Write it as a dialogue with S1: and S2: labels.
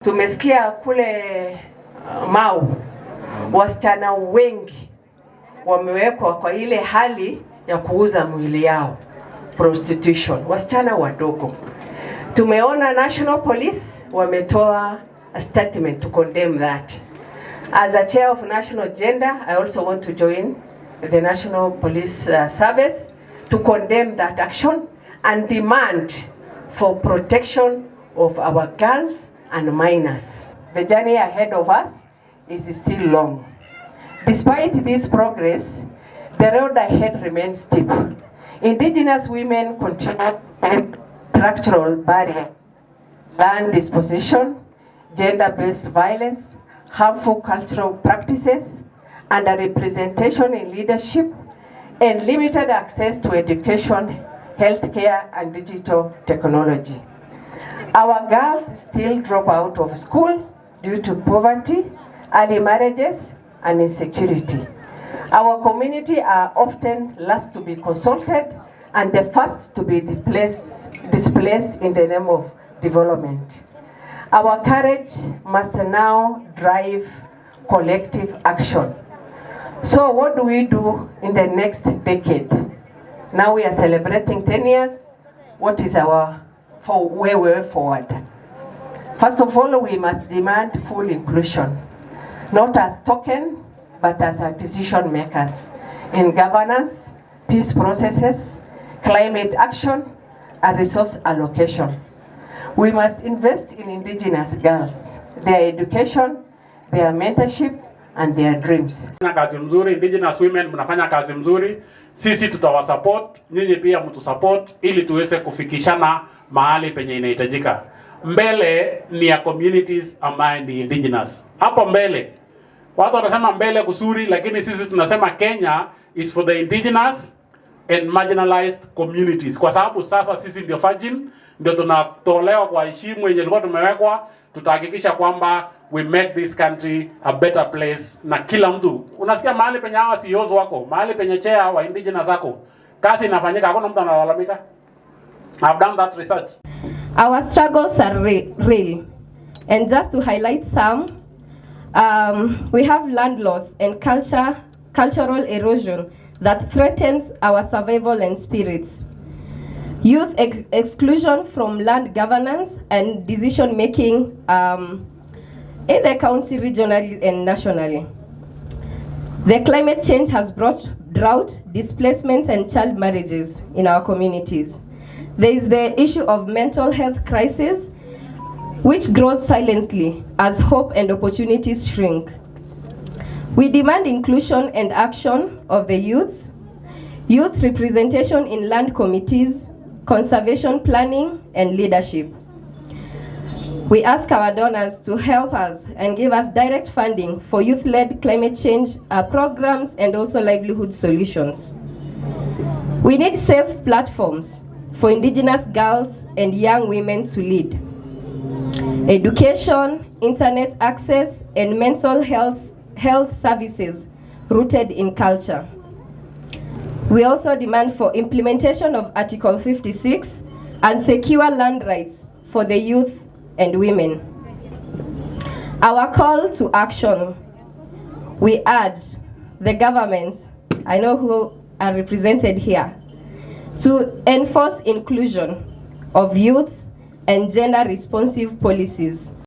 S1: Tumesikia kule Mau wasichana wengi wamewekwa kwa ile hali ya kuuza mwili yao, prostitution, wasichana wadogo. Tumeona National Police wametoa a statement to condemn that. As a chair of National Gender, I also want to join the National Police Service to condemn that action and demand for protection of our girls and minors. The journey ahead of us is still long. Despite this progress, the road ahead remains steep. Indigenous women continue to face structural barriers, land dispossession, gender-based violence, harmful cultural practices, underrepresentation in leadership, and limited access to education, healthcare, and digital technology. Our girls still drop out of school due to poverty, early marriages, and insecurity. Our community are often last to be consulted and the first to be displaced in the name of development. Our courage must now drive collective action. So what do we do in the next decade? Now we are celebrating 10 years. What is our way forward? First of all, we must demand full inclusion, not as token, but as a decision makers in governance, peace processes, climate action, and resource allocation. We must invest in Indigenous girls, their education, their mentorship, and their dreams.
S2: Kazi mzuri, Indigenous women mnafanya kazi mzuri. Sisi tutawasupport, nyinyi pia mtusupport ili tuweze kufikishana mahali penye inahitajika. Mbele ni ya communities ambaye ni Indigenous. Hapo mbele watu wanasema mbele kusuri, lakini sisi tunasema Kenya is for the Indigenous and marginalized communities. Kwa sababu sasa sisi ndio virgin, ndio tunatolewa kwa heshima yenye ilikuwa tumewekwa. Tutahakikisha kwamba we make this country a better place, na kila mtu unasikia mahali penye hawa CEOs wako, mahali penye chair wa Indigenous wako, kazi inafanyika, hakuna mtu analalamika. I've done that research.
S3: Our struggles are real, and just to highlight some, we have land loss and cultural erosion that threatens our survival and spirits. Youth exclusion from land governance and decision making in the county, regionally and nationally. The climate change has brought drought, displacements, and child marriages in our communities. There is the issue of mental health crisis, which grows silently as hope and opportunities shrink. We demand inclusion and action of the youth representation in land committees, conservation planning, and leadership. We ask our donors to help us and give us direct funding for youth-led climate change programs and also livelihood solutions. We need safe platforms for Indigenous girls and young women to lead. Education, internet access, and mental health services rooted in culture. We also demand for implementation of Article 56 and secure land rights for the youth and women. Our call to action, we urge the government, I know who are represented here, to enforce inclusion of youth and gender responsive policies.